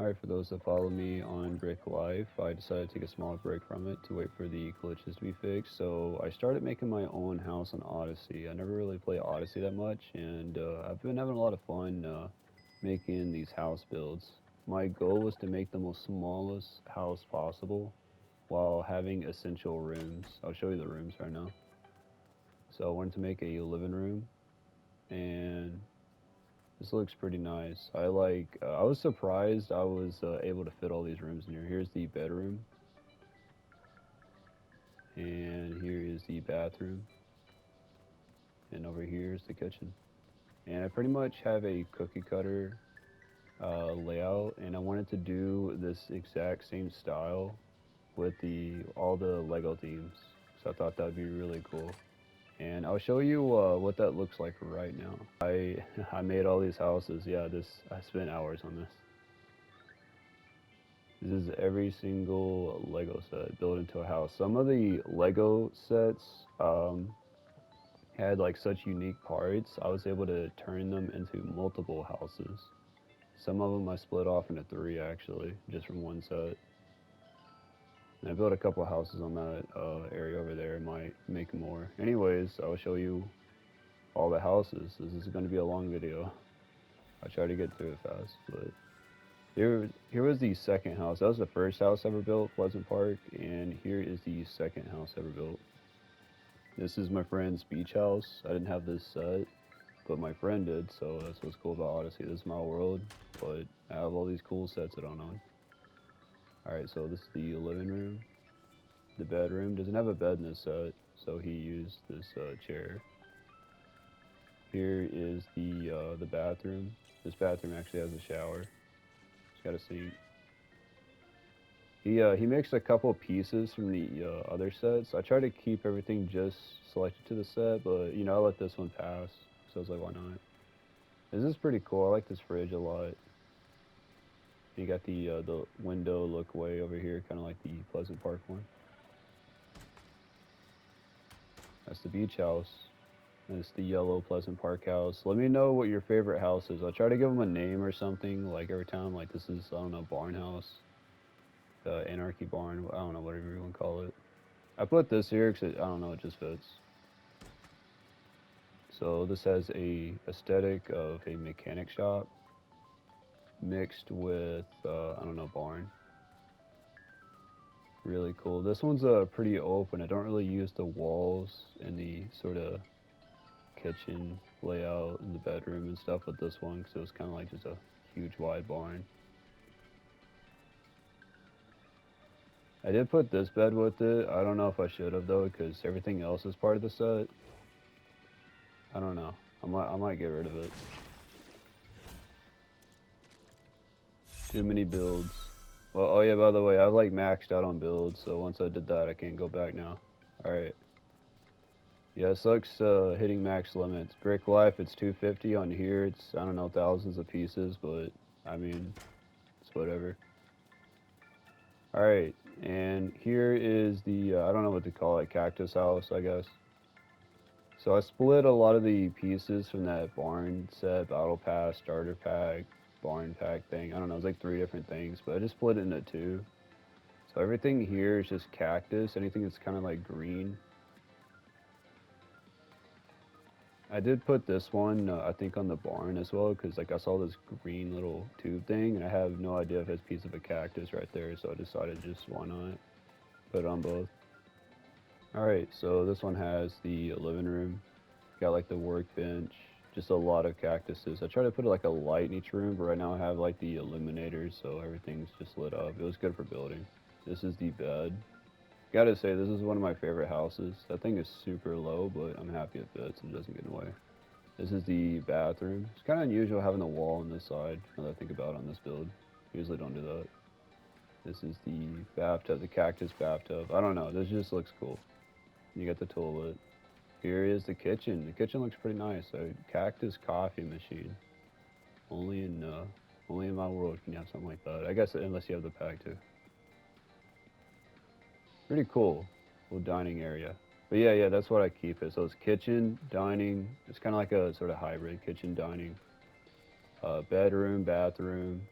Alright, for those that follow me on Brick Life, I decided to take a small break from it to wait for the glitches to be fixed. So I started making my own house on Odyssey. I never really play Odyssey that much, and I've been having a lot of fun making these house builds. My goal was to make the most smallest house possible while having essential rooms. I'll show you the rooms right now. So I wanted to make a living room, and this looks pretty nice. I was surprised I was able to fit all these rooms in here. Here's the bedroom, and here is the bathroom, and over here is the kitchen. And I pretty much have a cookie cutter layout, and I wanted to do this exact same style with the all the Lego themes. So I thought that'd be really cool. And I'll show you what that looks like right now. I made all these houses. Yeah, this I spent hours on this. This is every single Lego set built into a house. Some of the Lego sets had like such unique parts, I was able to turn them into multiple houses. Some of them I split off into three actually, just from one set. And I built a couple of houses on that area over there. Might make more. Anyways, I'll show you all the houses. This is going to be a long video. I try to get through it fast, but here was the second house. That was the first house ever built, Pleasant Park, and here is the second house ever built. This is my friend's beach house. I didn't have this set, but my friend did, so that's what's cool about Odyssey. This is my world, but I have all these cool sets that I don't own. Alright, so this is the living room. The bedroom doesn't have a bed in this set, so he used this chair. Here is the bathroom. This bathroom actually has a shower. It's got a sink. He mixed a couple pieces from the other sets. I try to keep everything just selected to the set, but I let this one pass. So I was like, why not? This is pretty cool. I like this fridge a lot. You got the window look way over here, kind of like the Pleasant Park one. That's the beach house. And it's the yellow Pleasant Park house. Let me know what your favorite house is. I'll try to give them a name or something. Like every time, like this is I don't know barn house, Anarchy barn. I don't know whatever you want to call it. I put this here because I don't know, it just fits. So this has a aesthetic of a mechanic shop mixed with I don't know barn. Really cool. This one's pretty open. I don't really use the walls in the sort of kitchen layout in the bedroom and stuff with this one because it was kind of like just a huge wide barn. I did put this bed with it. I don't know if I should have though because everything else is part of the set. I don't know. I might get rid of it. Too many builds. Well, oh yeah, by the way, I've like maxed out on builds, so once I did that, I can't go back now. Alright. Yeah, it sucks hitting max limits. Brick Life, it's 250 on here. It's, I don't know, thousands of pieces, but I mean, it's whatever. Alright, and here is the, I don't know what to call it, cactus house, I guess. So I split a lot of the pieces from that barn set, battle pass, starter pack, barn pack thing. I don't know, it's like three different things, but I just split it into two. So everything here is just cactus, anything that's kind of like green. I did put this one, I think, on the barn as well, because like I saw this green little tube thing, and I have no idea if it's a piece of a cactus right there, so I decided just why not put it on both. Alright, so this one has the living room, got like the workbench, just a lot of cactuses. I try to put like a light in each room, but right now I have like the illuminators, so everything's just lit up. It was good for building. This is the bed. Gotta say, this is one of my favorite houses. That thing is super low, but I'm happy it fits and doesn't get in the way. This is the bathroom. It's kind of unusual having a wall on this side, now that I think about it on this build. Usually don't do that. This is the bathtub, the cactus bathtub. I don't know, this just looks cool. You got the toilet. Here is the kitchen. The kitchen looks pretty nice. A cactus coffee machine. Only in my world can you have something like that. I guess unless you have the pack too. Pretty cool. Little dining area. But yeah, that's what I keep it. So it's kitchen, dining. It's kind of like a sort of hybrid kitchen, dining. Bedroom, bathroom.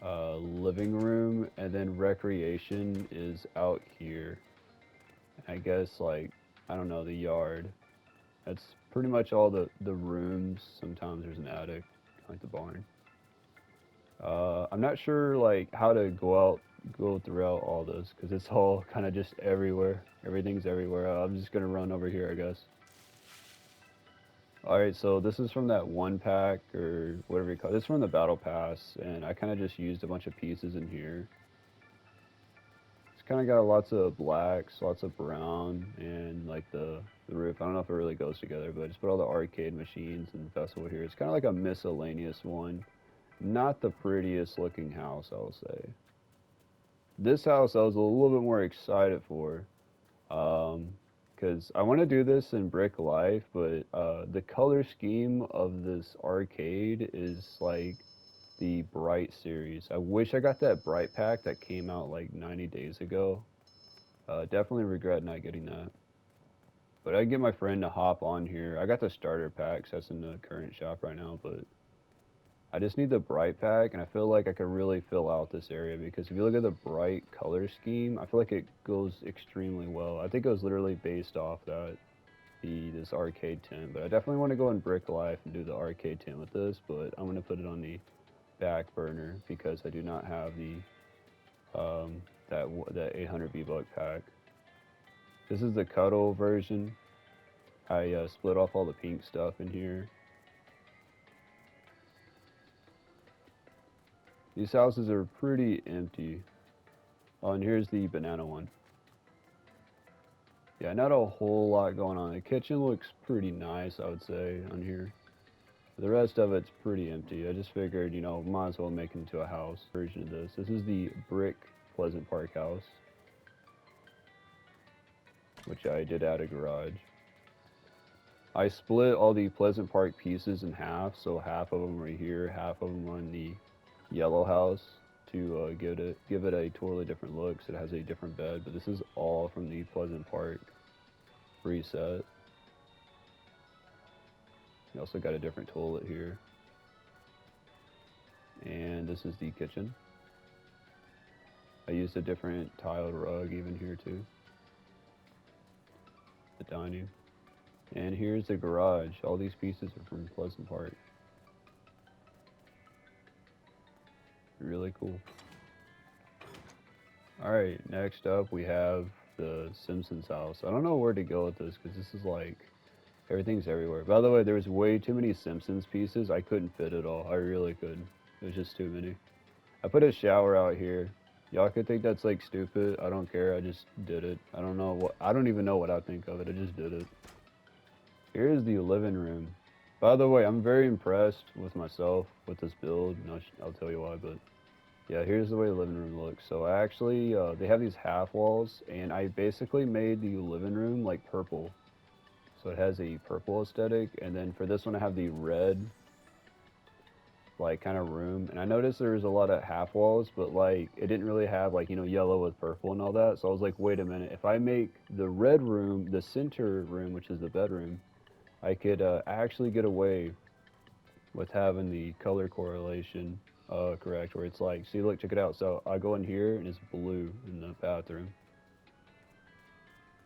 living room, and then recreation is out here. I guess like I don't know, the yard. That's pretty much all the rooms. Sometimes there's an attic, like the barn. I'm not sure like how to go throughout all this because it's all kind of just everywhere. Everything's everywhere. I'm just gonna run over here, I guess. All right, so this is from that one pack or whatever you call it. This is from the battle pass, and I kind of just used a bunch of pieces in here. It's kind of got lots of blacks, lots of brown, and like the roof. I don't know if it really goes together, but I just put all the arcade machines and festival here. It's kind of like a miscellaneous one. Not the prettiest looking house, I will say. This house I was a little bit more excited for, because I want to do this in Brick Life, but the color scheme of this arcade is like the Bright series. I wish I got that Bright pack that came out like 90 days ago. Definitely regret not getting that. But I get my friend to hop on here. I got the starter packs that's in the current shop right now, but I just need the bright pack, and I feel like I could really fill out this area because if you look at the bright color scheme, I feel like it goes extremely well. I think it was literally based off that this arcade tent, but I definitely want to go in Brick Life and do the arcade tent with this, but I'm gonna put it on the back burner because I do not have the that 800 V-Buck pack. This is the cuddle version. I split off all the pink stuff in here. These houses are pretty empty. Oh, and here's the banana one. Yeah, not a whole lot going on. The kitchen looks pretty nice, I would say, on here. The rest of it's pretty empty. I just figured, you know, might as well make it into a house version of this. This is the brick Pleasant Park house, which I did add a garage. I split all the Pleasant Park pieces in half, so half of them are here, half of them are in the yellow house to give it a totally different look. So it has a different bed, but this is all from the Pleasant Park reset. You also got a different toilet here, and this is the kitchen. I used a different tiled rug even here too. The dining, and here's the garage. All these pieces are from Pleasant Park. Really cool. Alright, next up we have the Simpsons house. I don't know where to go with this because this is like everything's everywhere. By the way, there was way too many Simpsons pieces. I couldn't fit it all. I really couldn't. It was just too many. I put a shower out here. Y'all could think that's like stupid. I don't care. I just did it. I don't even know what I think of it. I just did it. Here's the living room. By the way, I'm very impressed with myself with this build. And I'll tell you why, but yeah, here's the way the living room looks. So I actually, they have these half walls, and I basically made the living room like purple. So it has a purple aesthetic, and then for this one I have the red, like kind of room. And I noticed there's a lot of half walls, but like it didn't really have like, you know, yellow with purple and all that. So I was like, wait a minute, if I make the red room the center room, which is the bedroom, I could actually get away with having the color correlation correct, where it's like, see, look, check it out. So I go in here and it's blue in the bathroom.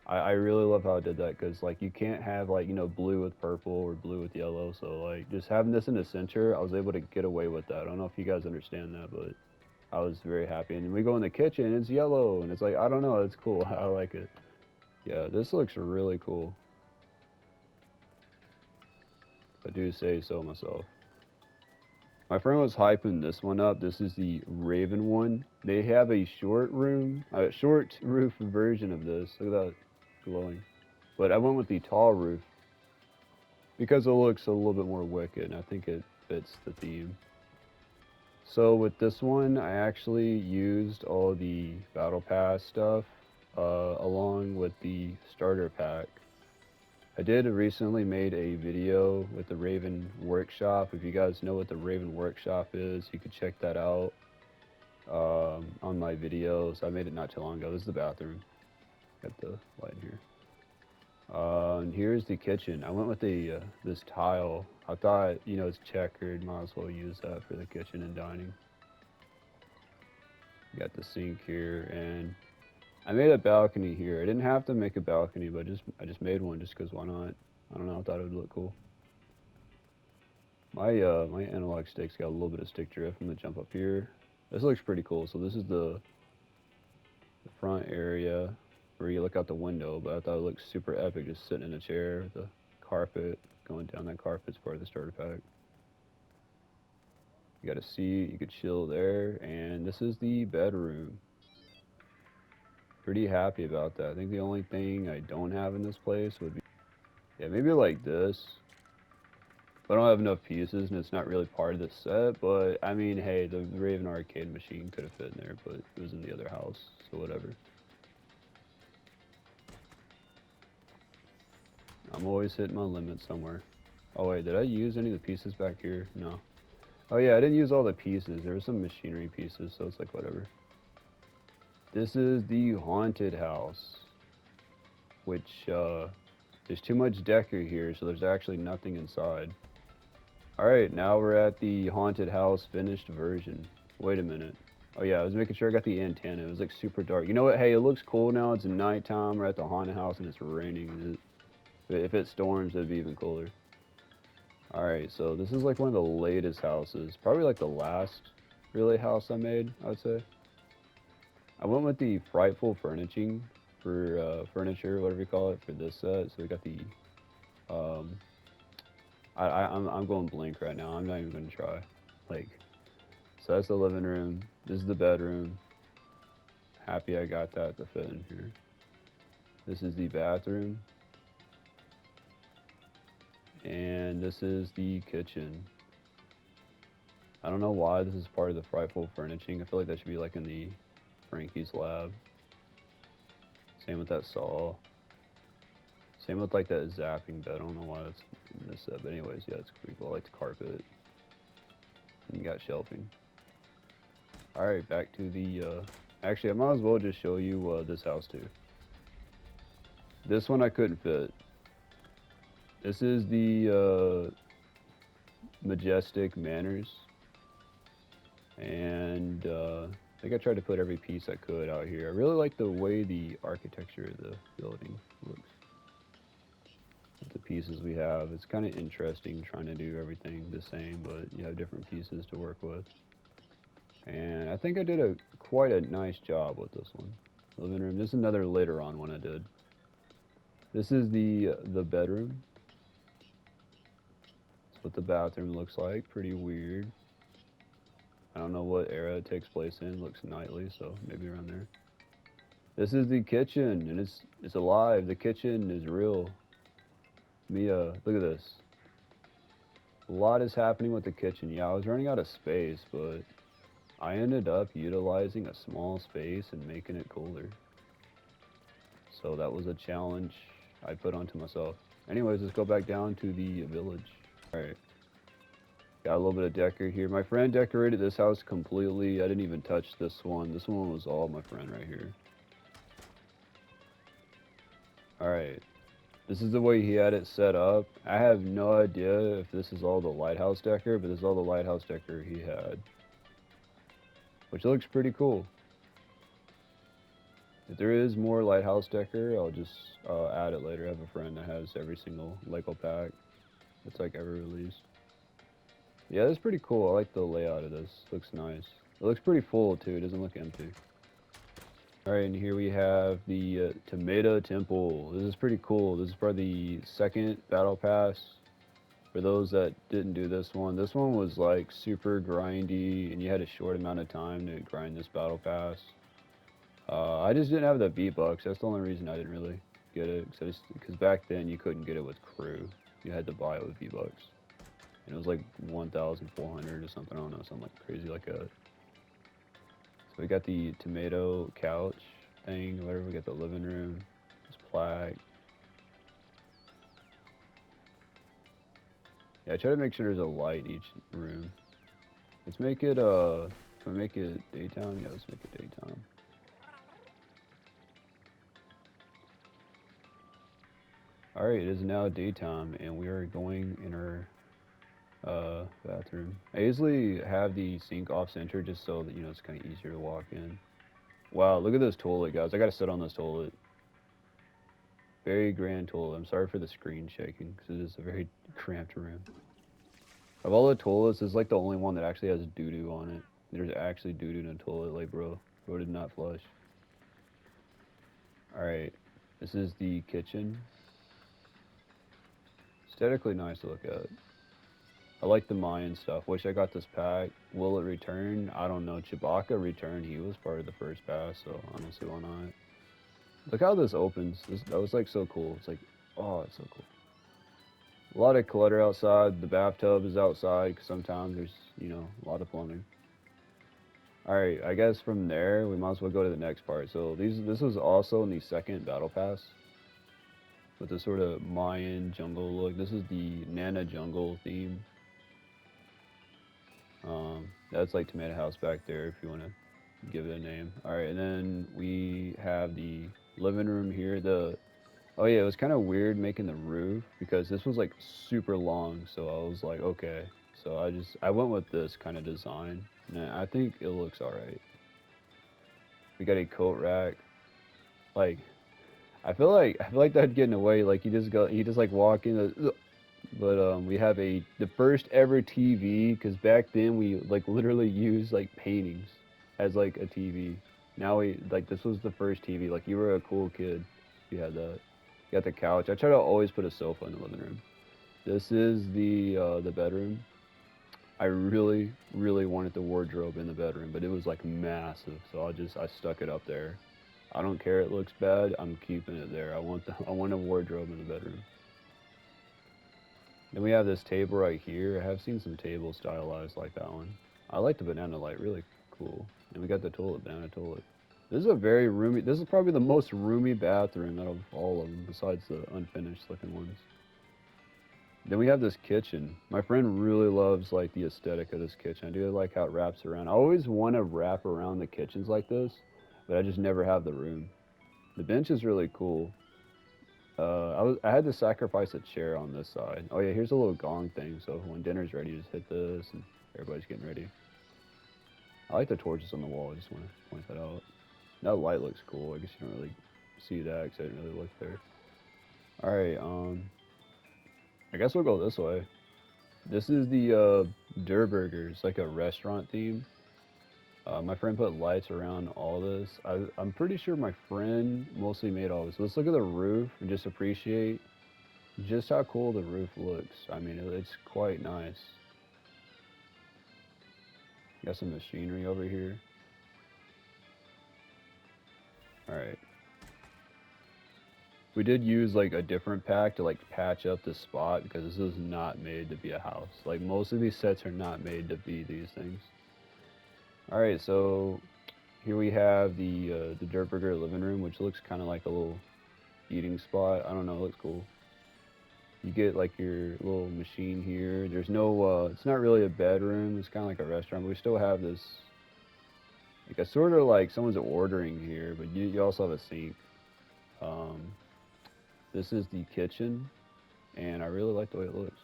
I really love how I did that because like you can't have like, you know, blue with purple or blue with yellow. So like just having this in the center, I was able to get away with that. I don't know if you guys understand that, but I was very happy. And then we go in the kitchen, it's yellow, and it's like, I don't know, it's cool. I like it. Yeah, this looks really cool. I do say so myself. My friend was hyping this one up. This is the Raven one. They have a short roof version of this. Look at that glowing. But I went with the tall roof because it looks a little bit more wicked, and I think it fits the theme. So with this one, I actually used all the Battle Pass stuff along with the starter pack. I did recently made a video with the Raven Workshop. If you guys know what the Raven Workshop is, you could check that out on my videos. I made it not too long ago. This is the bathroom. Got the light here. And here's the kitchen. I went with the this tile. I thought, you know, it's checkered. Might as well use that for the kitchen and dining. Got the sink here, and I made a balcony here. I didn't have to make a balcony, but I just made one just 'cause why not? I don't know, I thought it would look cool. My analog stick's got a little bit of stick drift. I'm gonna jump up here. This looks pretty cool. So this is the front area where you look out the window, but I thought it looked super epic just sitting in a chair with the carpet going down. That carpet's part of the starter pack. You got a seat, you could chill there, and this is the bedroom. Pretty happy about that. I think the only thing I don't have in this place would be, yeah, maybe like this. But I don't have enough pieces, and it's not really part of the set. But I mean, hey, the Raven arcade machine could have fit in there, but it was in the other house, so whatever. I'm always hitting my limit somewhere. Oh wait, did I use any of the pieces back here? No. Oh yeah, I didn't use all the pieces. There were some machinery pieces, so it's like whatever. This is the haunted house, which there's too much decor here, so there's actually nothing inside. Alright, now we're at the haunted house finished version. Wait a minute. Oh yeah, I was making sure I got the antenna. It was like super dark. You know what? Hey, it looks cool now. It's nighttime. We're at the haunted house and it's raining. If it storms, it'd be even cooler. Alright, so this is like one of the latest houses. Probably like the last really house I made, I would say. I went with the frightful furnishing for furniture, whatever you call it, for this set. So we got the um, I'm going blank right now. I'm not even gonna try. Like, so that's the living room. This is the bedroom. Happy I got that to fit in here. This is the bathroom. And this is the kitchen. I don't know why this is part of the frightful furnishing. I feel like that should be like in the Frankie's lab. Same with that saw. Same with like that zapping bed. I don't know why that's in this set, but anyways, yeah, it's pretty cool. I like the carpet. And you got shelving. Alright, back to the, actually, I might as well just show you this house too. This one I couldn't fit. This is the Majestic Manors. And I think I tried to put every piece I could out here. I really like the way the architecture of the building looks. With the pieces we have, it's kind of interesting trying to do everything the same, but you have different pieces to work with. And I think I did quite a nice job with this one. Living room. This is another later on one I did. This is the bedroom. That's what the bathroom looks like. Pretty weird. I don't know what era it takes place in. Looks nightly, so maybe around there. This is the kitchen, and it's alive. The kitchen is real. Mia, look at this. A lot is happening with the kitchen. Yeah, I was running out of space, but I ended up utilizing a small space and making it cooler. So that was a challenge I put onto myself. Anyways, let's go back down to the village. Alright. Got a little bit of decor here. My friend decorated this house completely. I didn't even touch this one. This one was all my friend right here. Alright. This is the way he had it set up. I have no idea if this is all the lighthouse decor, but this is all the lighthouse decor he had. Which looks pretty cool. If there is more lighthouse decor, I'll just add it later. I have a friend that has every single Lego pack that's like ever released. Yeah, that's pretty cool. I like the layout of this. Looks nice. It looks pretty full too. It doesn't look empty. Alright, and here we have the Tomato Temple. This is pretty cool. This is probably the second battle pass. For those that didn't do this one was like super grindy, and you had a short amount of time to grind this battle pass. I just didn't have the V-Bucks. That's the only reason I didn't really get it. Because back then you couldn't get it with crew. You had to buy it with V-Bucks. And it was like 1,400 or something. I don't know, something like crazy like that. So we got the tomato couch thing, or whatever. We got the living room, this plaque. Yeah, I try to make sure there's a light in each room. Let's make it, can we make it daytime? Yeah, let's make it daytime. Alright, it is now daytime, and we are going in our bathroom. I usually have the sink off center just so that it's kind of easier to walk in. Wow, look at this toilet, guys. I gotta sit on this toilet. Very grand toilet. I'm sorry for the screen shaking because it is a very cramped room. Of all the toilets, this is like the only one that actually has doo doo on it. There's actually doo doo in a toilet, like bro did not flush. All right, this is the kitchen. Aesthetically nice to look at. I like the Mayan stuff. Wish I got this pack. Will it return? I don't know. Chewbacca returned. He was part of the first pass, so I don't see why not. Look how this opens. That was like so cool. It's like, oh, it's so cool. A lot of clutter outside. The bathtub is outside because sometimes there's, a lot of plumbing. All right, I guess from there we might as well go to the next part. So this was also in the second battle pass with the sort of Mayan jungle look. This is the Nana jungle theme. That's like Tomato House back there if you want to give it a name. All right, and then we have the living room here. Oh yeah, it was kind of weird making the roof because this was like super long. So I was like, okay. So I went with this kind of design, and I think it looks all right. We got a coat rack. Like I feel like that'd get in the way. Like you just like walk in. But we have the first ever TV because back then we like literally used like paintings as like a TV. Now we like this was the first TV. Like you were a cool kid. You had that. You got the couch. I try to always put a sofa in the living room. This is the bedroom. I really really wanted the wardrobe in the bedroom, but it was like massive, so I stuck it up there. I don't care it looks bad. I'm keeping it there. I want a wardrobe in the bedroom. Then we have this table right here. I have seen some tables stylized like that one. I like the banana light, really cool. And we got the toilet, banana toilet. This is a very roomy, this is probably the most roomy bathroom out of all of them, besides the unfinished looking ones. Then we have this kitchen. My friend really loves like the aesthetic of this kitchen. I do like how it wraps around. I always want to wrap around the kitchens like this, but I just never have the room. The bench is really cool. I had to sacrifice a chair on this side. Oh yeah, here's a little gong thing. So when dinner's ready, you just hit this, and everybody's getting ready. I like the torches on the wall. I just want to point that out. That light looks cool. I guess you don't really see that because I didn't really look there. All right. I guess we'll go this way. This is the Der Burger. It's like a restaurant theme. My friend put lights around all this. I'm pretty sure my friend mostly made all this. Let's look at the roof and just appreciate just how cool the roof looks. I mean, it's quite nice. Got some machinery over here. All right. We did use like a different pack to like patch up this spot because this is not made to be a house. Like most of these sets are not made to be these things. All right, so here we have the Dirt Burger living room, which looks kind of like a little eating spot. I don't know, it looks cool. You get like your little machine here. There's no, it's not really a bedroom. It's kind of like a restaurant, but we still have this, like a sort of like someone's ordering here, but you also have a sink. Um, this is the kitchen, and I really like the way it looks.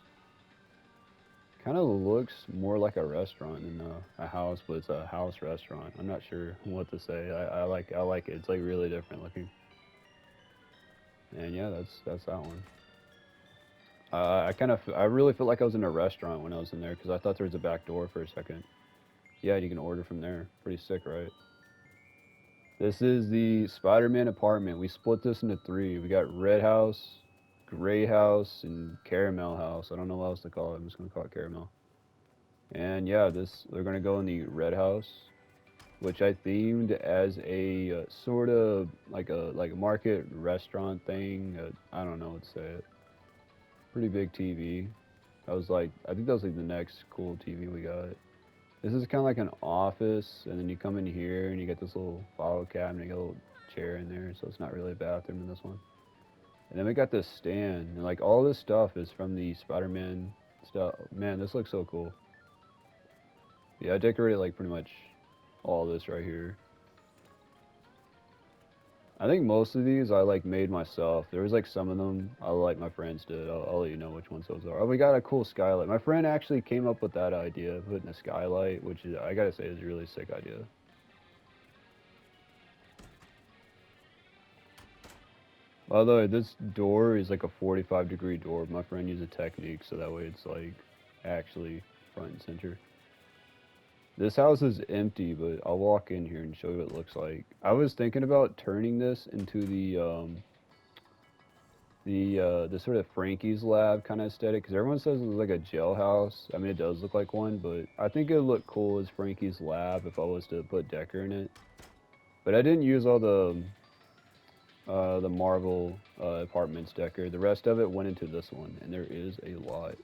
Kind of looks more like a restaurant than a house, but it's a house restaurant. I'm not sure what to say. I like it. It's like really different looking. And yeah, that's that one. I really felt like I was in a restaurant when I was in there because I thought there was a back door for a second. Yeah, you can order from there. Pretty sick, right? This is the Spider-Man apartment. We split this into three. We got Red House, Gray House, and Caramel House. I don't know what else to call it. I'm just gonna call it Caramel. And yeah, they're gonna go in the Red House, which I themed as a sort of like a market restaurant thing. I don't know what to say it. Pretty big TV. I think that was like the next cool TV we got. This is kind of like an office, and then you come in here and you get this little file cabinet, you got a little chair in there, so it's not really a bathroom in this one. And then we got this stand, and like all this stuff is from the Spider-Man stuff. Man, this looks so cool. Yeah, I decorated like pretty much all this right here. I think most of these I like made myself. There was like some of them I like my friends did. I'll let you know which ones those are. Oh, we got a cool skylight. My friend actually came up with that idea of putting a skylight, which is, I gotta say is a really sick idea. By the way, this door is like a 45-degree door. My friend used a technique so that way it's like actually front and center. This house is empty, but I'll walk in here and show you what it looks like. I was thinking about turning this into the sort of Frankie's lab kind of aesthetic because everyone says it's like a jailhouse. I mean, it does look like one, but I think it would look cool as Frankie's lab if I was to put Decker in it. But I didn't use all the Marvel apartments Decker. The rest of it went into this one, and there is a lot.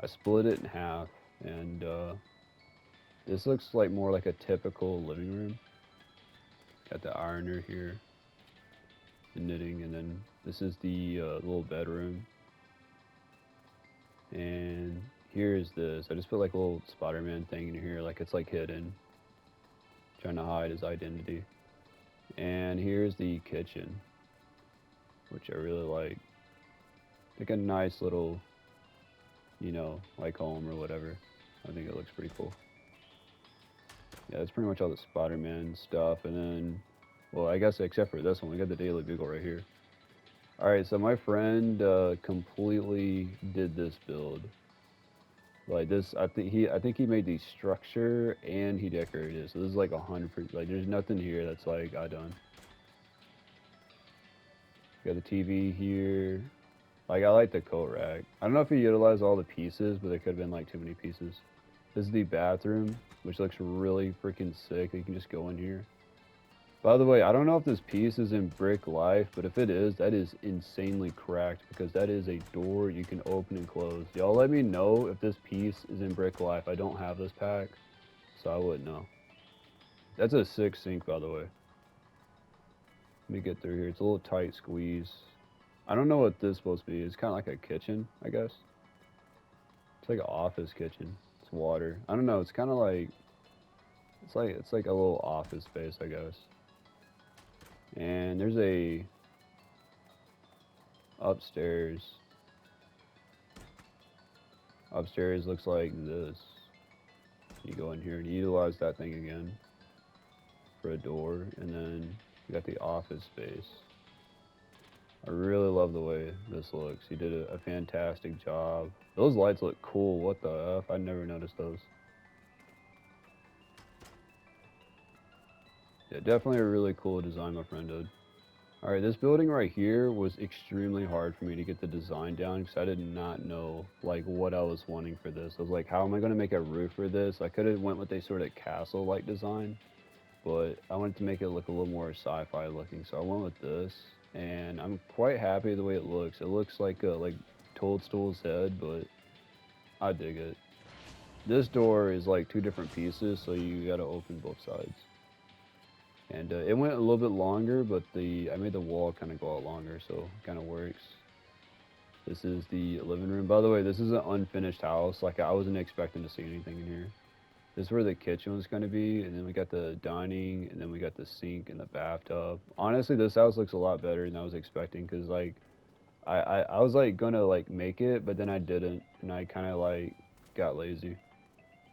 I split it in half, and this looks like more like a typical living room. Got the ironer here, the knitting, and then this is the little bedroom. And here's this. I just put like a little Spider-Man thing in here, like it's like hidden, trying to hide his identity. And here's the kitchen, which I really like. Like a nice little, like home or whatever. I think it looks pretty cool. Yeah, that's pretty much all the Spider-Man stuff. And then, well, I guess except for this one, we got the Daily Bugle right here. All right, so my friend completely did this build. Like this, I think he made the structure and he decorated it. So this is like 100%. Like there's nothing here that's like I done. Got the TV here. Like I like the coat rack. I don't know if he utilized all the pieces, but there could have been like too many pieces. This is the bathroom, which looks really freaking sick. You can just go in here. By the way, I don't know if this piece is in Brick Life, but if it is, that is insanely cracked because that is a door you can open and close. Y'all let me know if this piece is in Brick Life. I don't have this pack, so I wouldn't know. That's a sick sink, by the way. Let me get through here. It's a little tight squeeze. I don't know what this is supposed to be. It's kind of like a kitchen, I guess. It's like an office kitchen. It's water. I don't know. It's kind of like it's like a little office space, I guess. And there's a upstairs. Upstairs looks like this. You go in here and utilize that thing again for a door, and then you got the office space. I really love the way this looks. He did a fantastic job. Those lights look cool. What the F? I never noticed those. Yeah, definitely a really cool design my friend did. Alright, this building right here was extremely hard for me to get the design down because I did not know like what I was wanting for this. I was like, how am I going to make a roof for this? I could have went with a sort of castle-like design, but I wanted to make it look a little more sci-fi looking, so I went with this, and I'm quite happy the way it looks. It looks like a Toadstool's head, but I dig it. This door is like two different pieces, so you got to open both sides. And it went a little bit longer, but I made the wall kind of go out longer, so it kind of works. This is the living room. By the way, this is an unfinished house. Like I wasn't expecting to see anything in here. This is where the kitchen was going to be, and then we got the dining, and then we got the sink and the bathtub. Honestly, this house looks a lot better than I was expecting, because like I was like gonna like make it, but then I didn't, and I kind of like got lazy.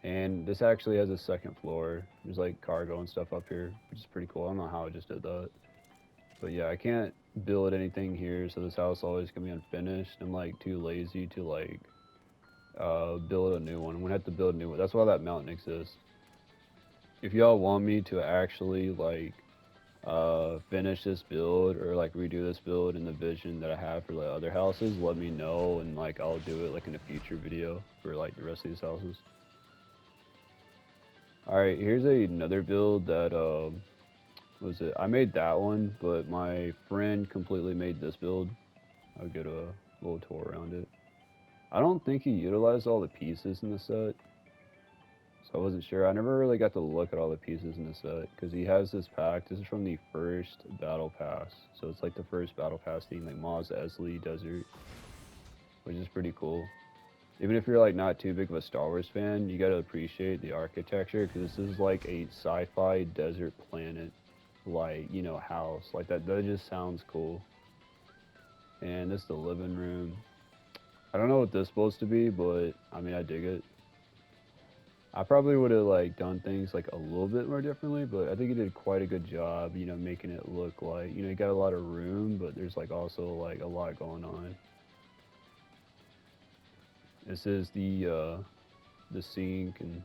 And this actually has a second floor. There's like cargo and stuff up here, which is pretty cool. I don't know how I just did that. But yeah, I can't build anything here, so this house is always gonna be unfinished. I'm like too lazy to like build a new one. I'm gonna have to build a new one. That's why that mountain exists. If y'all want me to actually like finish this build or like redo this build in the vision that I have for like other houses, let me know and like I'll do it like in a future video for like the rest of these houses. Alright, here's another build that, was it? I made that one, but my friend completely made this build. I'll get a little tour around it. I don't think he utilized all the pieces in the set, so I wasn't sure. I never really got to look at all the pieces in the set, because he has this pack. This is from the first Battle Pass, so it's like the first Battle Pass theme, like Maz Eisley Desert, which is pretty cool. Even if you're like not too big of a Star Wars fan, you gotta appreciate the architecture because this is like a sci-fi desert planet. like, you know, house. Like that just sounds cool. And this is the living room. I don't know what this is supposed to be, but I mean, I dig it. I probably would have like done things like a little bit more differently, but I think he did quite a good job, you know, making it look like, you know, you got a lot of room, but there's like also like a lot going on. This is the sink and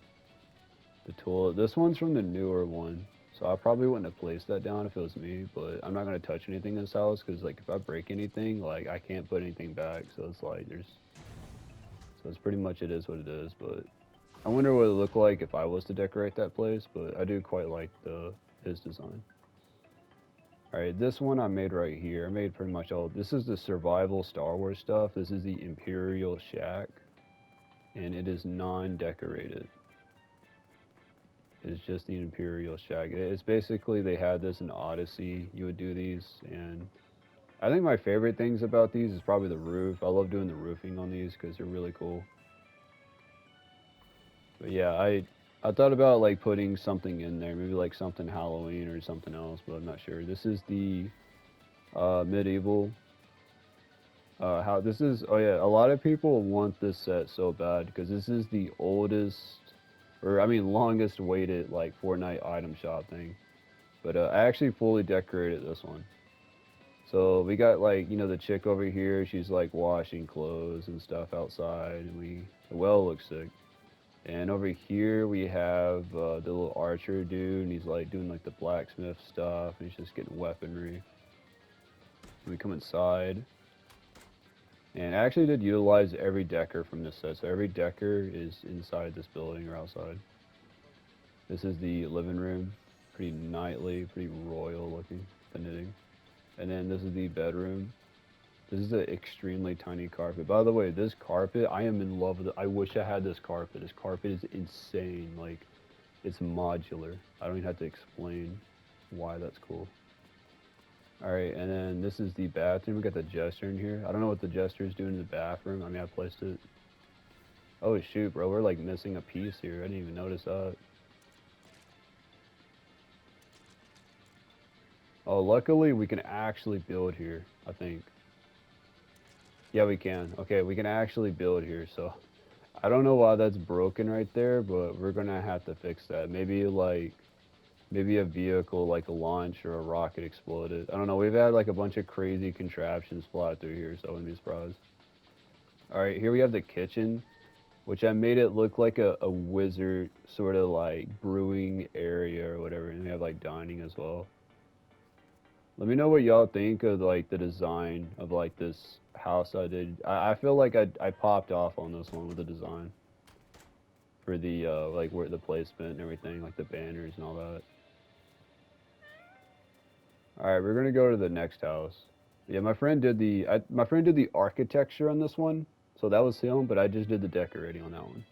the toilet. This one's from the newer one, so I probably wouldn't have placed that down if it was me. But I'm not gonna touch anything in this house because like if I break anything, like I can't put anything back. So it's like so it's pretty much it is what it is. But I wonder what it would look like if I was to decorate that place. But I do quite like the his design. All right, this one I made right here. I made pretty much all. This is the survival Star Wars stuff. This is the Imperial Shack, and it is non-decorated. It's just the Imperial Shack. It's basically they had this in Odyssey. You would do these, and I think my favorite things about these is probably the roof. I love doing the roofing on these because they're really cool. But yeah, I thought about like putting something in there, maybe like something Halloween or something else, but I'm not sure. This is the medieval. How this is? Oh yeah, a lot of people want this set so bad because this is the oldest, or I mean longest waited like Fortnite item shop thing. But I actually fully decorated this one. So we got like, you know, the chick over here, she's like washing clothes and stuff outside, and the well looks sick. And over here we have the little archer dude, and he's like doing like the blacksmith stuff, and he's just getting weaponry. And we come inside, and I actually did utilize every decker from this set, so every decker is inside this building or outside. This is the living room, pretty knightly, pretty royal looking, the knitting. And then this is the bedroom. This is an extremely tiny carpet. By the way, this carpet, I am in love with it. I wish I had this carpet. This carpet is insane. Like, it's modular. I don't even have to explain why that's cool. Alright, and then this is the bathroom. We got the jester in here. I don't know what the jester is doing in the bathroom. I mean, I placed it. Oh, shoot, bro. We're, like, missing a piece here. I didn't even notice that. Oh, luckily, we can actually build here, I think. Yeah, we can. Okay, we can actually build here, so I don't know why that's broken right there, but we're gonna have to fix that. Maybe like maybe a vehicle like a launch or a rocket exploded. I don't know. We've had like a bunch of crazy contraptions fly through here, so I wouldn't be surprised. All right, here we have the kitchen, which I made it look like a wizard sort of like brewing area or whatever, and we have like dining as well. Let me know what y'all think of like the design of like this house I did. I feel like I popped off on this one with the design for the like where the placement and everything, like the banners and all that. All right, we're gonna go to the next house. Yeah, my friend did the architecture on this one, so that was him. But I just did the decorating on that one.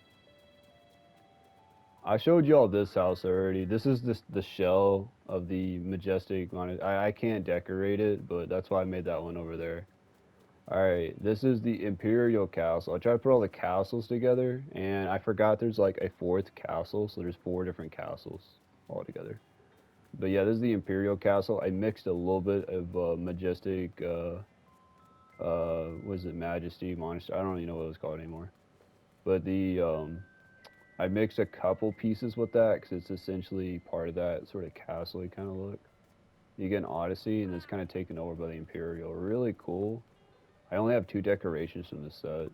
I showed y'all this house already. This is the shell of the majestic. I can't decorate it, but that's why I made that one over there. All right, this is the Imperial Castle. I tried to put all the castles together, and I forgot there's like a fourth castle, so there's four different castles all together. But yeah, this is the Imperial Castle. I mixed a little bit of Majestic, what is it, Majesty, Monster? I don't even know what it was called anymore. But I mixed a couple pieces with that because it's essentially part of that sort of castle-y kind of look. You get an Odyssey, and it's kind of taken over by the Imperial. Really cool. I only have two decorations from this set.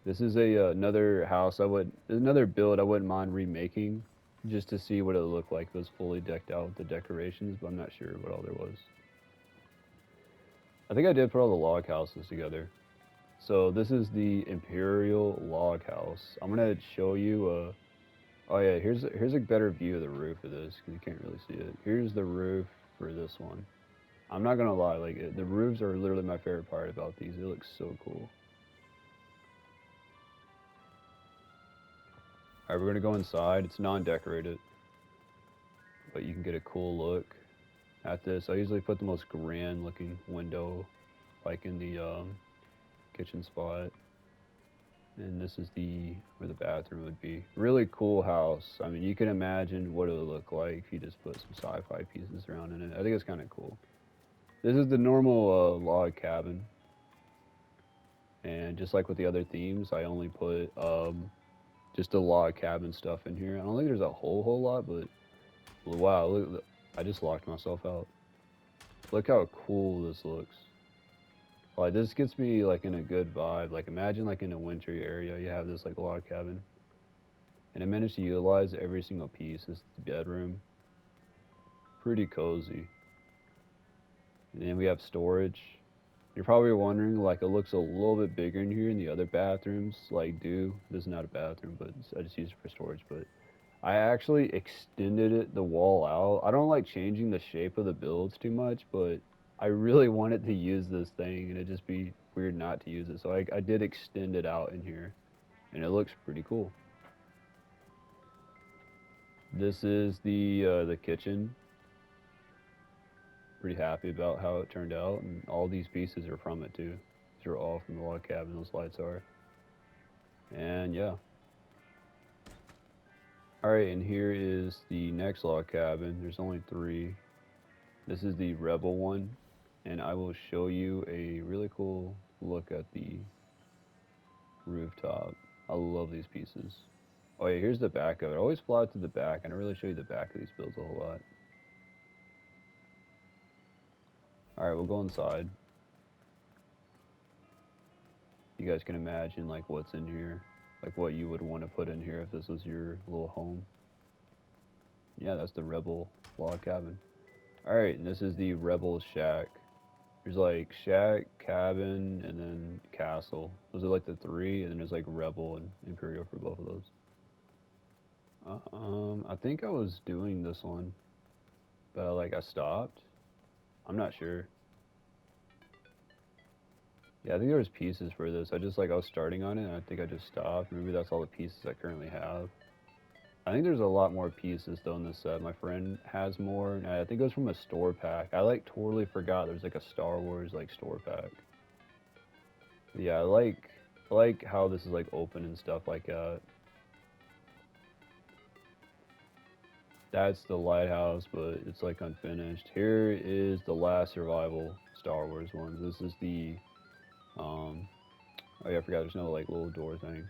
This is another house another build I wouldn't mind remaking, just to see what it would look like if it was fully decked out with the decorations, but I'm not sure what all there was. I think I did put all the log houses together. So this is the Imperial log house. I'm gonna show you. Oh yeah, here's a better view of the roof of this because you can't really see it. Here's the roof for this one. I'm not gonna lie, like the roofs are literally my favorite part about these. They look so cool. All right, we're gonna go inside. It's non-decorated, but you can get a cool look at this. I usually put the most grand looking window like in the kitchen spot. And this is the where the bathroom would be. Really cool house. I mean, you can imagine what it would look like if you just put some sci-fi pieces around in it. I think it's kind of cool. This is the normal log cabin, and just like with the other themes, I only put just a log cabin stuff in here. I don't think there's a whole lot, but wow, look, I just locked myself out. Look how cool this looks. Like this gets me like in a good vibe. Like imagine like in a wintry area, you have this like log cabin, and I managed to utilize every single piece. This is the bedroom, pretty cozy. And then we have storage. You're probably wondering like it looks a little bit bigger in here than the other bathrooms like do. This is not a bathroom, but I just use it for storage. But I actually extended the wall out. I don't like changing the shape of the builds too much, but I really wanted to use this thing, and it'd just be weird not to use it. So I did extend it out in here, and it looks pretty cool. This is the kitchen. Pretty happy about how it turned out, and all these pieces are from it too. These are all from the log cabin. Those lights are, and yeah. All right, and here is the next log cabin. There's only three. This is the Rebel one, and I will show you a really cool look at the rooftop. I love these pieces. Oh yeah, here's the back of it. I always fly to the back, and I really show you the back of these builds a whole lot. All right, we'll go inside. You guys can imagine like what's in here, like what you would want to put in here if this was your little home. Yeah, that's the Rebel log cabin. All right, and this is the Rebel shack. There's like shack, cabin, and then castle. Those are like the three, and then there's like Rebel and Imperial for both of those. I think I was doing this one, but like I stopped. I'm not sure. Yeah, I think there was pieces for this. I was starting on it, and I think I just stopped. Maybe that's all the pieces I currently have. I think there's a lot more pieces though in this set. My friend has more, and I think it was from a store pack. I like totally forgot there's like a Star Wars like store pack. Yeah, I like how this is like open and stuff like that. That's the lighthouse, but it's like unfinished. Here is the last survival Star Wars ones. This is the oh yeah, I forgot there's no like little door thing.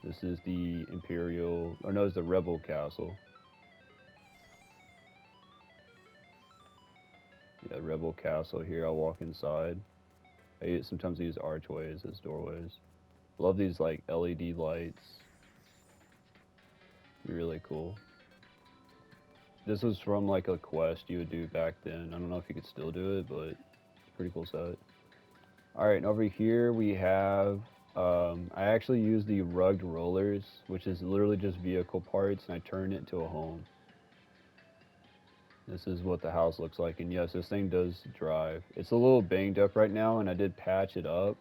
This is the Imperial, or no, it's the Rebel Castle. Yeah, Rebel Castle here. I'll walk inside. Sometimes use archways as doorways. Love these like LED lights. Really cool. This was from like a quest you would do back then. I don't know if you could still do it, but pretty cool set. All right, and over here we have. I actually use the rugged rollers, which is literally just vehicle parts, and I turn it into a home. This is what the house looks like, and yes, this thing does drive. It's a little banged up right now, and I did patch it up.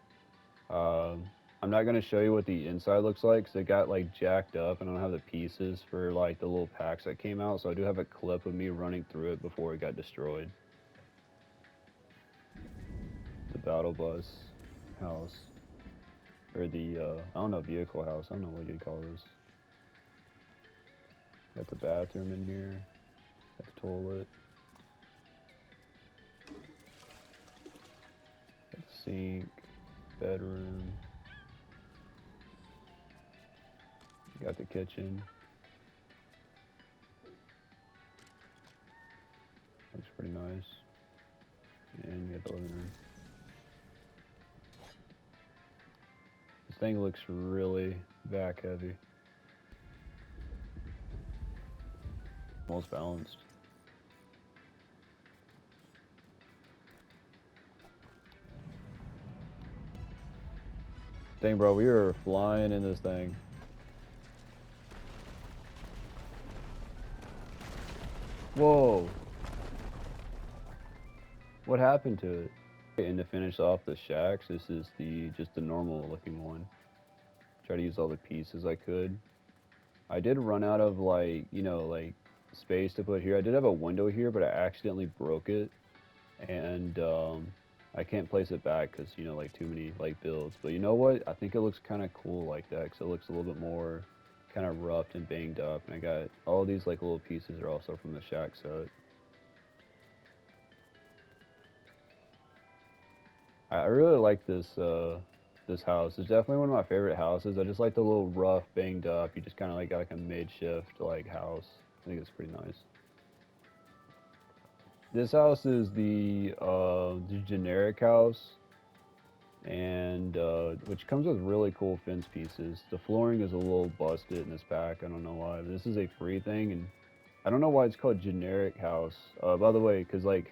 Um, I'm not gonna show you what the inside looks like, because it got like jacked up, and I don't have the pieces for like the little packs that came out, so I do have a clip of me running through it before it got destroyed. The battle bus house, or the I don't know, vehicle house. I don't know what you'd call this. Got the bathroom in here. Got the toilet. Got the sink. Bedroom. Got the kitchen. Looks pretty nice. And you got the living room. This thing looks really back heavy. Most balanced. Dang, bro, we are flying in this thing. Whoa. What happened to it? And to finish off the shacks, this is just the normal looking one. Try to use all the pieces I could. I did run out of like, like space to put here. I did have a window here, but I accidentally broke it. And I can't place it back because, you know, like too many like builds. But you know what? I think it looks kind of cool like that because it looks a little bit more kind of roughed and banged up. And I got all these like little pieces are also from the shack set. I really like this house. It's definitely one of my favorite houses. I just like the little rough, banged up. You just kind of like got like a makeshift like house. I think it's pretty nice. This house is the generic house, and which comes with really cool fence pieces. The flooring is a little busted in this pack. I don't know why. But this is a free thing, and I don't know why it's called generic house. By the way, because like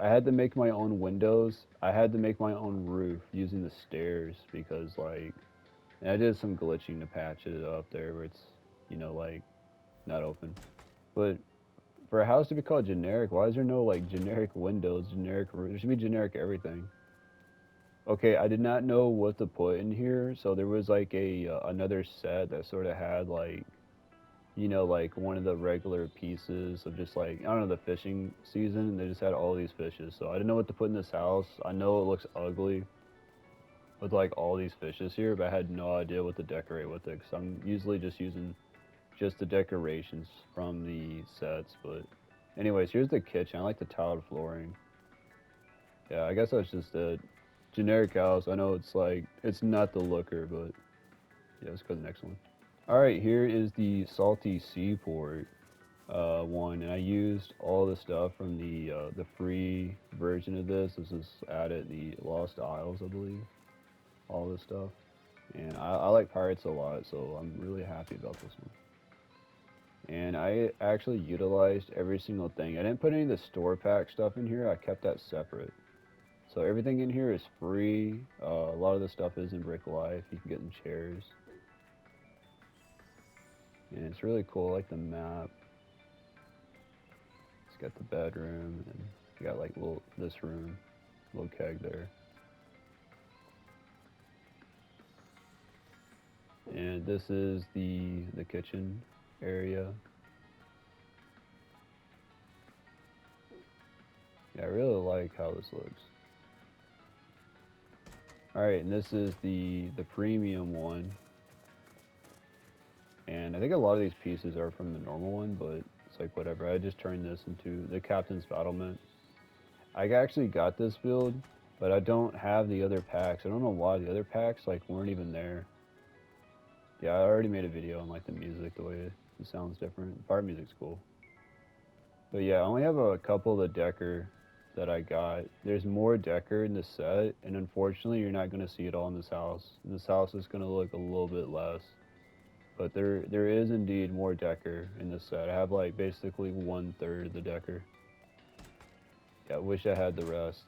I had to make my own windows. I had to make my own roof using the stairs because like and I did some glitching to patch it up there where it's like not open. But for a house to be called generic, why is there no like generic windows, generic roof? There should be generic everything. Okay, I did not know what to put in here, so there was like a another set that sort of had like like one of the regular pieces of just like I don't know the fishing season, and they just had all these fishes. So I didn't know what to put in this house. I know it looks ugly with like all these fishes here, but I had no idea what to decorate with it. Cause I'm usually just using just the decorations from the sets. But anyways, here's the kitchen. I like the tiled flooring. Yeah, I guess that's just a generic house. I know it's like it's not the looker, but yeah, let's go to the next one. All right, here is the salty seaport one, and I used all the stuff from the free version of this. This is added the Lost Isles, I believe. All this stuff, and I like pirates a lot, so I'm really happy about this one. And I actually utilized every single thing. I didn't put any of the store pack stuff in here. I kept that separate. So everything in here is free. A lot of the stuff is in Brick Life. You can get in chairs, and it's really cool. I like the map. It's got the bedroom, and you got like little this room, little keg there, and this is the kitchen area. Yeah, I really like how this looks. All right, and this is the premium one, and I think a lot of these pieces are from the normal one, but it's like whatever. I just turned this into the captain's battlement. I actually got this build, but I don't have the other packs. I don't know why the other packs like weren't even there. Yeah, I already made a video on like the music, the way it sounds different. Part music's cool. But yeah, I only have a couple of the Decker that I got. There's more Decker in the set, and unfortunately, you're not going to see it all in this house. This house is going to look a little bit less. But there is indeed more Decker in this set. I have like basically 1/3 of the Decker. Yeah, I wish I had the rest.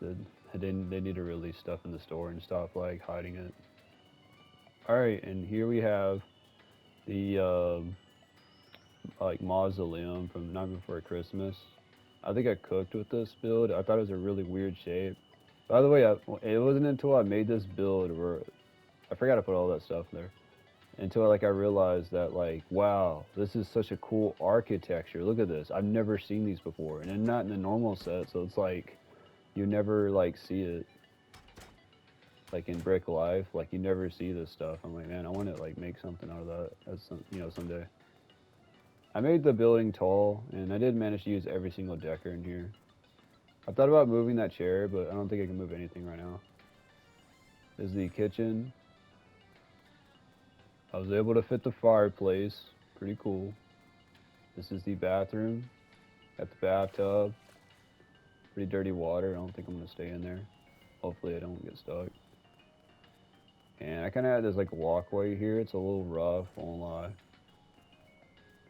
They need to release stuff in the store and stop like hiding it. All right, and here we have the like mausoleum from Night Before Christmas. I think I cooked with this build. I thought it was a really weird shape. By the way, it wasn't until I made this build where I forgot to put all that stuff there. Until like I realized that like wow, this is such a cool architecture. Look at this. I've never seen these before, and not in the normal set. So it's like you never like see it like in Brick Life. Like you never see this stuff. I'm like, man, I want to like make something out of that as someday. I made the building tall, and I did manage to use every single Decker in here. I thought about moving that chair, but I don't think I can move anything right now. This is the kitchen. I was able to fit the fireplace. Pretty cool. This is the bathroom. Got the bathtub. Pretty dirty water. I don't think I'm going to stay in there. Hopefully I don't get stuck. And I kind of had this like walkway here. It's a little rough, won't lie.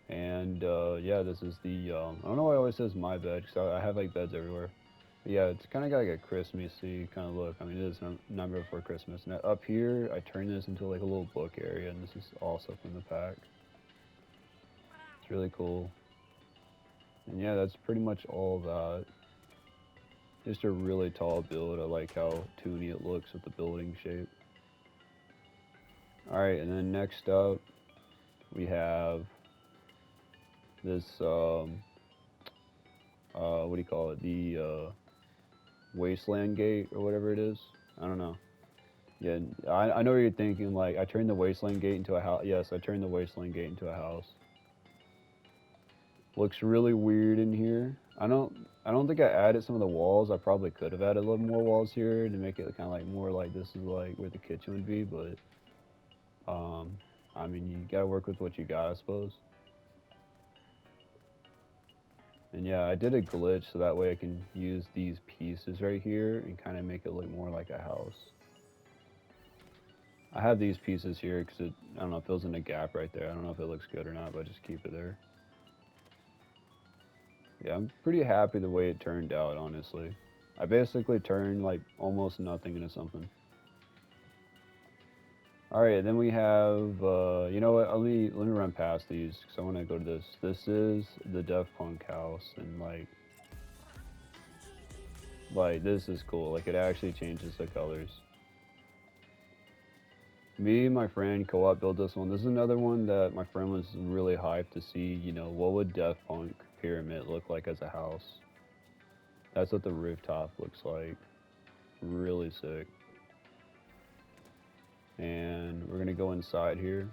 And yeah, this is the, I don't know why it always says my bed, because I have like beds everywhere. But yeah, it's kind of got like a Christmassy kind of look. I mean, it is Nightmare Before Christmas. And up here, I turned this into like a little book area, and this is also from the pack. It's really cool. And yeah, that's pretty much all that. Just a really tall build. I like how toony it looks with the building shape. Alright, and then next up, we have this, what do you call it? wasteland gate or whatever it is. I don't know. Yeah, I know what you're thinking. Like, I turned the wasteland gate into a house. Yes, I turned the wasteland gate into a house. Looks really weird in here. I don't think I added some of the walls. I probably could have added a little more walls here to make it kind of like more like this is like where the kitchen would be, but I mean, you gotta work with what you got, I suppose. And yeah, I did a glitch so that way I can use these pieces right here and kind of make it look more like a house. I have these pieces here because it, I don't know, fills in a gap right there. I don't know if it looks good or not, but I just keep it there. Yeah, I'm pretty happy the way it turned out, honestly. I basically turned like almost nothing into something. All right, then we have, you know what? Let me run past these because I want to go to this. This is the Def Punk house, and like this is cool. Like it actually changes the colors. Me and my friend co-op built this one. This is another one that my friend was really hyped to see. You know, what would Def Punk Pyramid look like as a house? That's what the rooftop looks like. Really sick. And we're gonna go inside here.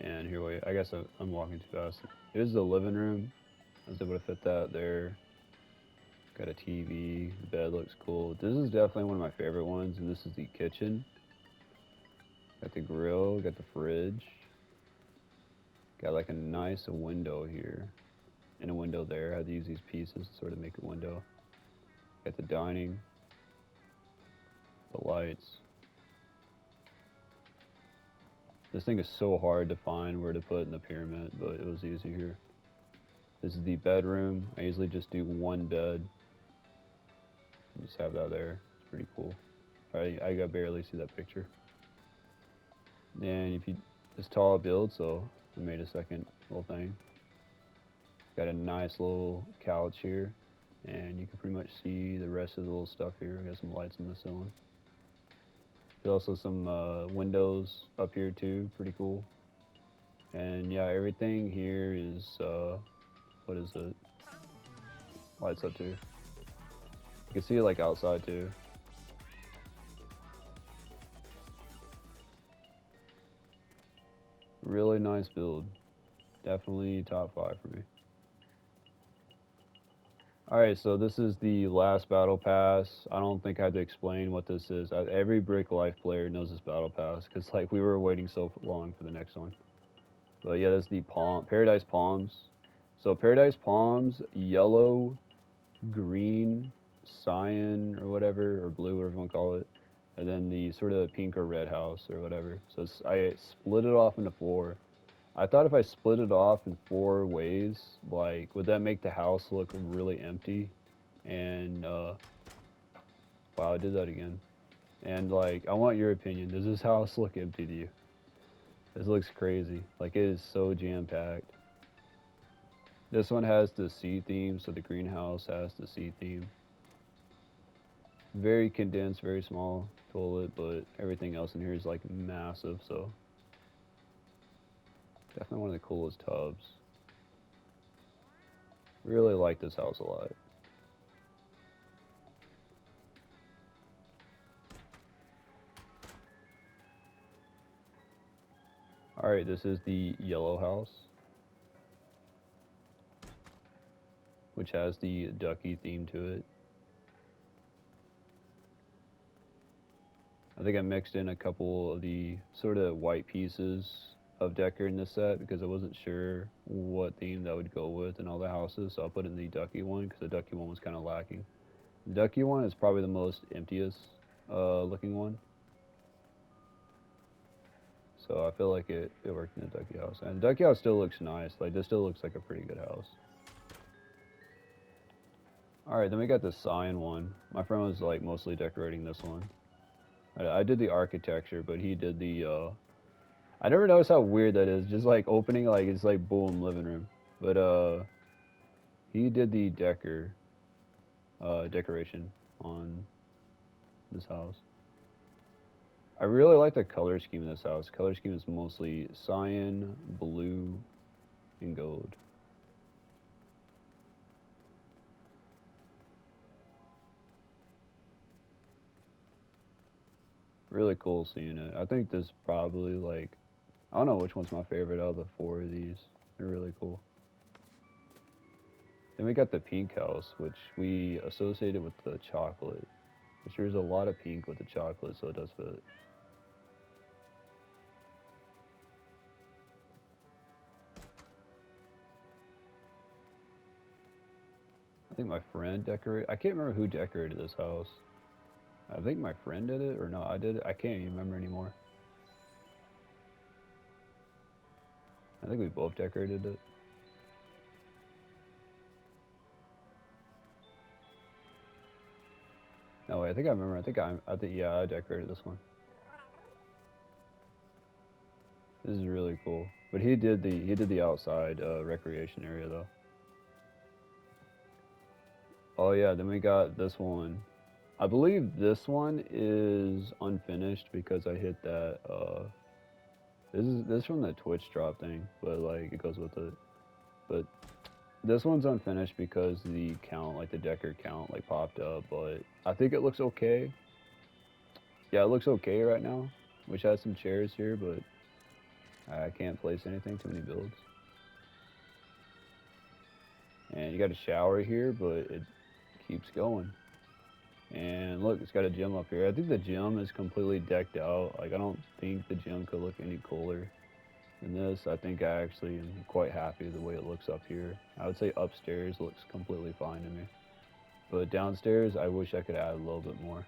And here we, I guess I'm walking too fast. It is the living room. I was able to fit that there. Got a TV. The bed looks cool. This is definitely one of my favorite ones. And this is the kitchen. Got the grill. Got the fridge. Got like a nice window here. And a window there. I had to use these pieces to sort of make a window. Got the dining. The lights. This thing is so hard to find where to put in the pyramid, but it was easy here. This is the bedroom. I usually just do one bed. Just have that there. It's pretty cool. I got barely see that picture. And if you, this tall build, so I made a second little thing. Got a nice little couch here, and you can pretty much see the rest of the little stuff here. Got some lights in the ceiling. There's also some windows up here too, pretty cool. And yeah, everything here is what is it? Lights up too. You can see it like outside too. Really nice build. Definitely top 5 for me. Alright, so this is the last battle pass. I don't think I have to explain what this is. Every Brick Life player knows this battle pass because like we were waiting so long for the next one. But yeah, that's the Paradise Palms. So Paradise Palms, yellow, green, cyan or whatever, or blue, whatever you want to call it. And then the sort of pink or red house or whatever. So I split it off into 4. I thought if I split it off in 4 ways, like, would that make the house look really empty? And, wow, I did that again. And, like, I want your opinion. Does this house look empty to you? This looks crazy. Like, it is so jam-packed. This one has the sea theme, so the greenhouse has the sea theme. Very condensed, very small toilet, but everything else in here is, like, massive, so definitely one of the coolest tubs. Really like this house a lot. Alright, this is the yellow house, which has the ducky theme to it. I think I mixed in a couple of the sort of white pieces of Decker in this set because I wasn't sure what theme that would go with in all the houses, so I put in the ducky one because the ducky one was kind of lacking. The ducky one is probably the most emptiest looking one. So I feel like it worked in the ducky house. And the ducky house still looks nice. Like, this still looks like a pretty good house. Alright, then we got the cyan one. My friend was like mostly decorating this one. I did the architecture, but he did the, I never noticed how weird that is. Just like opening, like, it's like boom, living room. But, he did the decoration on this house. I really like the color scheme in this house. Color scheme is mostly cyan, blue, and gold. Really cool seeing it. I think this probably like I don't know which one's my favorite out of the four of these. They're really cool. Then we got the pink house, which we associated with the chocolate. Which there's a lot of pink with the chocolate, so it does fit. I think my friend decorated. I can't remember who decorated this house. I think my friend did it, or no, I did it. I can't even remember anymore. I think we both decorated it. No, wait, I think I remember. I think yeah, I decorated this one. This is really cool. But he did the outside recreation area though. Oh yeah, then we got this one. I believe this one is unfinished because I hit that. This is from the Twitch drop thing, but like it goes with it. But this one's unfinished because the count, like the decker count, like popped up. But I think it looks okay. Yeah, it looks okay right now, which has some chairs here, but I can't place anything. Too many builds. And you got a shower here, but it keeps going. And look, it's got a gym up here. I think the gym is completely decked out. Like I don't think the gym could look any cooler than this. I think I actually am quite happy with the way it looks up here. I would say upstairs looks completely fine to me. But downstairs, I wish I could add a little bit more.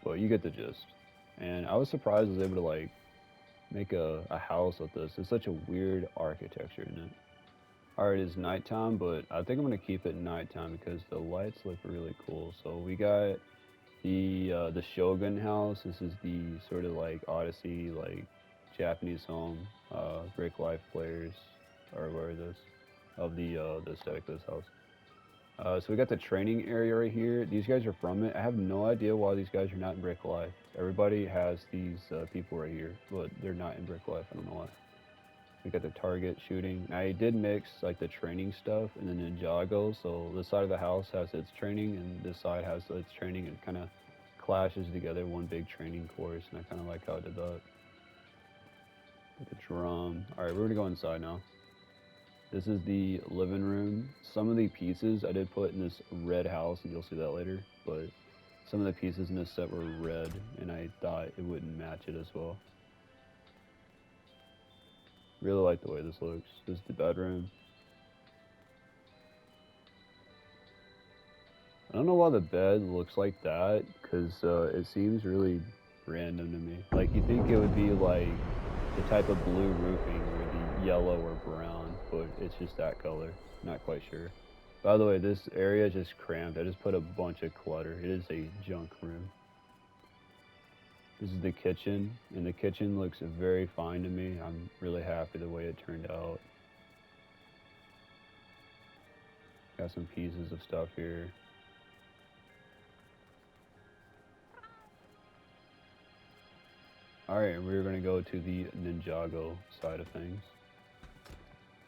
But you get the gist. And I was surprised I was able to like make a house with this. It's such a weird architecture in it. Alright, it's nighttime, but I think I'm gonna keep it nighttime because the lights look really cool. So we got the Shogun house. This is the sort of like Odyssey, like Japanese home. Brick Life players are aware of this, of the aesthetic of this house. So we got the training area right here. These guys are from it. I have no idea why these guys are not in Brick Life. Everybody has these people right here, but they're not in Brick Life. I don't know why. We got the target shooting. I did mix like the training stuff and the Ninjago, so this side of the house has its training and this side has its training and kind of clashes together one big training course, and I kind of like how I did that. The drum. All right, we're gonna go inside now. This is the living room. Some of the pieces I did put in this red house, and you'll see that later. But some of the pieces in this set were red, and I thought it wouldn't match it as well. Really like the way this looks. This is the bedroom. I don't know why the bed looks like that, because it seems really random to me. Like, you think it would be like the type of blue roofing or the yellow or brown, but it's just that color. Not quite sure. By the way, this area is just cramped. I just put a bunch of clutter. It is a junk room. This is the kitchen, and the kitchen looks very fine to me. I'm really happy the way it turned out. Got some pieces of stuff here. Alright, we're going to go to the Ninjago side of things.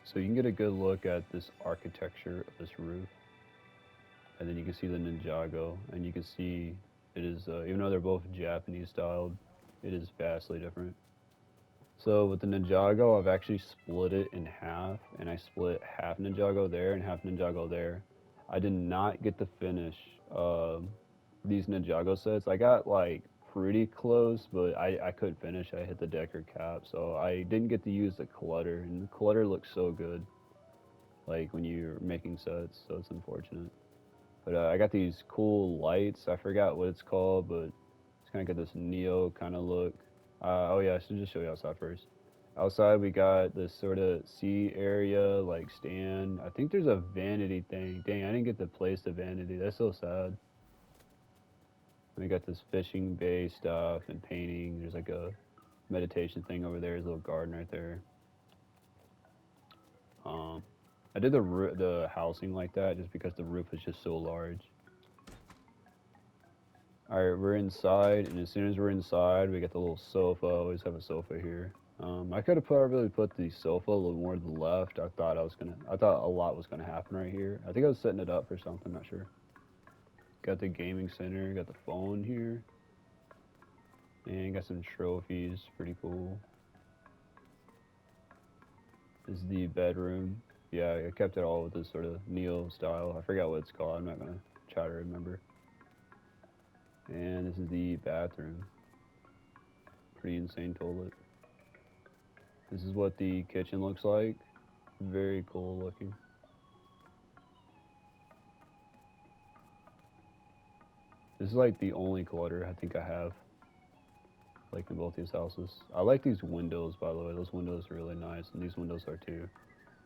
So you can get a good look at this architecture of this roof. And then you can see the Ninjago, and you can see it is, even though they're both Japanese styled, it is vastly different. So with the Ninjago, I've actually split it in half, and I split half Ninjago there and half Ninjago there. I did not get to finish these Ninjago sets. I got like pretty close, but I couldn't finish. I hit the decker cap, so I didn't get to use the clutter, and the clutter looks so good, like when you're making sets, so it's unfortunate. But I got these cool lights. I forgot what it's called, but it's kind of got this neo kind of look. Oh yeah, I should just show you outside first. Outside we got this sort of sea area, like stand. I think there's a vanity thing. Dang, I didn't get to place the vanity. That's so sad. We got this fishing bay stuff and painting. There's like a meditation thing over there. There's a little garden right there. Um, I did the housing like that just because the roof is just so large. All right, we're inside, and as soon as we're inside, we get the little sofa. I always have a sofa here. I could have probably put the sofa a little more to the left. I thought a lot was gonna happen right here. I think I was setting it up for something. Not sure. Got the gaming center. Got the phone here. And got some trophies, pretty cool. This is the bedroom. Yeah, I kept it all with this sort of neo style. I forgot what it's called. I'm not gonna try to remember. And this is the bathroom. Pretty insane toilet. This is what the kitchen looks like. Very cool looking. This is like the only clutter I think I have, like in both these houses. I like these windows, by the way. Those windows are really nice, and these windows are too.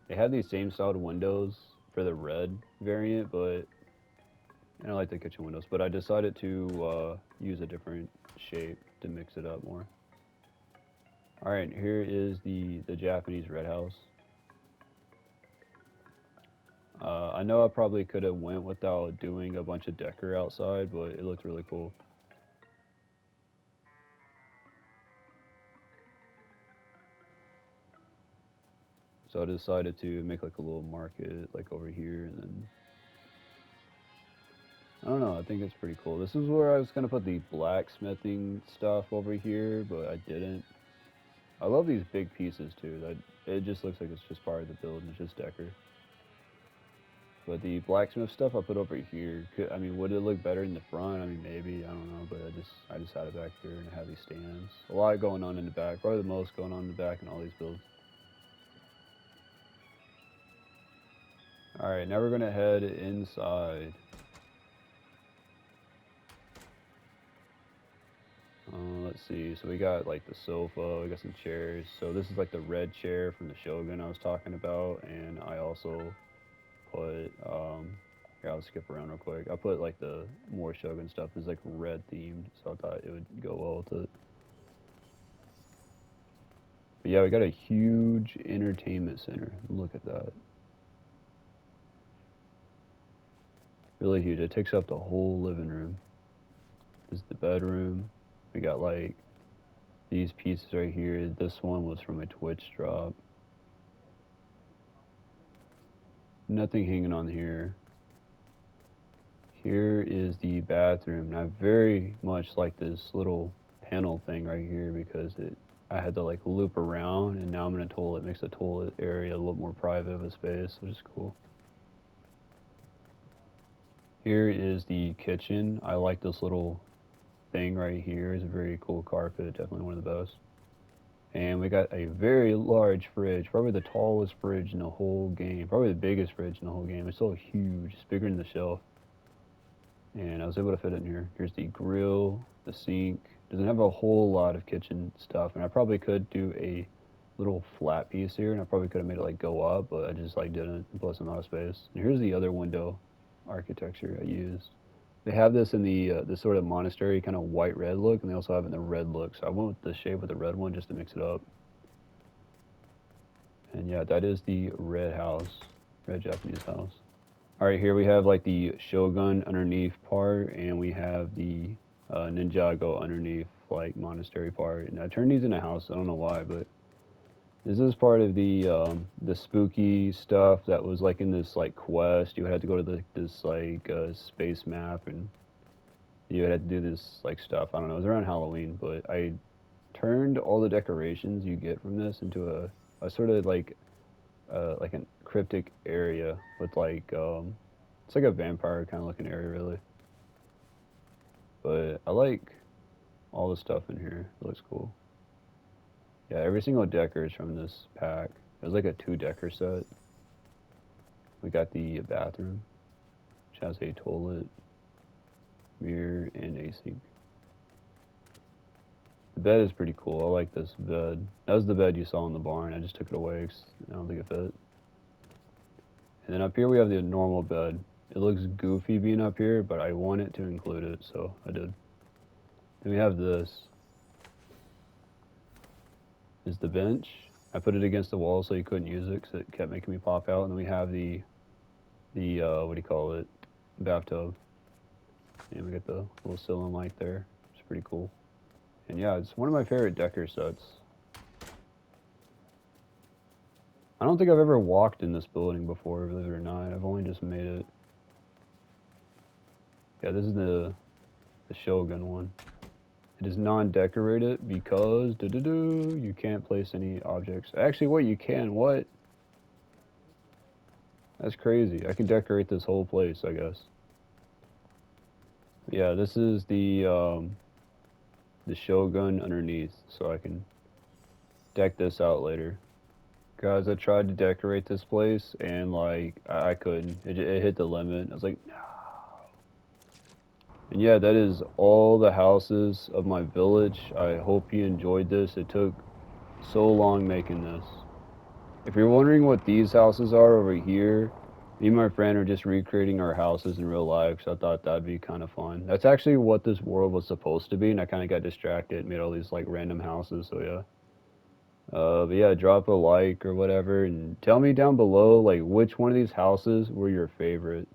They have these same styled windows for the red variant, but and I like the kitchen windows. But I decided to use a different shape to mix it up more. All right, here is the Japanese red house. I know I probably could have went without doing a bunch of decor outside, but it looked really cool. So I decided to make like a little market like over here, and then I don't know, I think it's pretty cool. This is where I was gonna put the blacksmithing stuff over here, but I didn't. I love these big pieces too. That it just looks like it's just part of the build and it's just decor. But the blacksmith stuff I put over here. I mean, would it look better in the front? I mean, maybe, I don't know. But I just had it back here, and I have these stands. A lot going on in the back. Probably the most going on in the back in all these builds. All right, now we're gonna head inside. Let's see. So we got like the sofa. We got some chairs. So this is like the red chair from the Shogun I was talking about, and I also put here, I'll skip around real quick. I put like the more Shogun stuff is like red themed, so I thought it would go well with it. But yeah, we got a huge entertainment center. Look at that. Really huge. It takes up the whole living room. This is the bedroom. We got like these pieces right here. This one was from a Twitch drop. Nothing hanging on here. Here is the bathroom. And I very much like this little panel thing right here because I had to like loop around, and now I'm in a toilet. It makes the toilet area a little more private of a space, which is cool. Here is the kitchen. I like this little thing right here. It's a very cool carpet, definitely one of the best. And we got a very large fridge, probably the tallest fridge in the whole game, probably the biggest fridge in the whole game. It's so huge, it's bigger than the shelf. And I was able to fit it in here. Here's the grill, the sink. Doesn't have a whole lot of kitchen stuff, and I probably could do a little flat piece here, and I probably could have made it like go up, but I just like didn't. Plus, I'm out of space. And here's the other window architecture I used. They have this in the sort of monastery kind of white red look, and they also have it in the red look. So I went with the shade with the red one just to mix it up. And yeah, that is the red house, red Japanese house. All right, here we have like the Shogun underneath part, and we have the Ninjago underneath like monastery part. And I turned these into a house. I don't know why, but this is part of the spooky stuff that was like in this like quest. You had to go to this like space map, and you had to do this like stuff. I don't know. It was around Halloween, but I turned all the decorations you get from this into a sort of like a cryptic area with like it's like a vampire kind of looking area really. But I like all the stuff in here. It looks cool. Yeah, every single decker is from this pack. It was like a 2 decker set. We got the bathroom, which has a toilet, mirror, and a sink. The bed is pretty cool. I like this bed. That was the bed you saw in the barn. I just took it away because I don't think it fit. And then up here we have the normal bed. It looks goofy being up here, but I wanted to include it, so I did. Then we have this. Is the bench. I put it against the wall so you couldn't use it because it kept making me pop out. And then we have the what do you call it, bathtub. And we got the little ceiling light there. It's pretty cool. And yeah, it's one of my favorite decker sets. I don't think I've ever walked in this building before, believe it or not. I've only just made it. Yeah, this is the Shogun one. It is non-decorated because you can't place any objects. Actually, what you can? What? That's crazy. I can decorate this whole place, I guess. Yeah, this is the Shogun underneath, so I can deck this out later. Guys, I tried to decorate this place and like I couldn't. It hit the limit. I was like, no. And yeah, that is all the houses of my village. I hope you enjoyed this. It took so long making this. If you're wondering what these houses are over here, me and my friend are just recreating our houses in real life, so I thought that'd be kind of fun. That's actually what this world was supposed to be, and I kind of got distracted, made all these like random houses, so yeah. But yeah, drop a like or whatever, and tell me down below like which one of these houses were your favorite.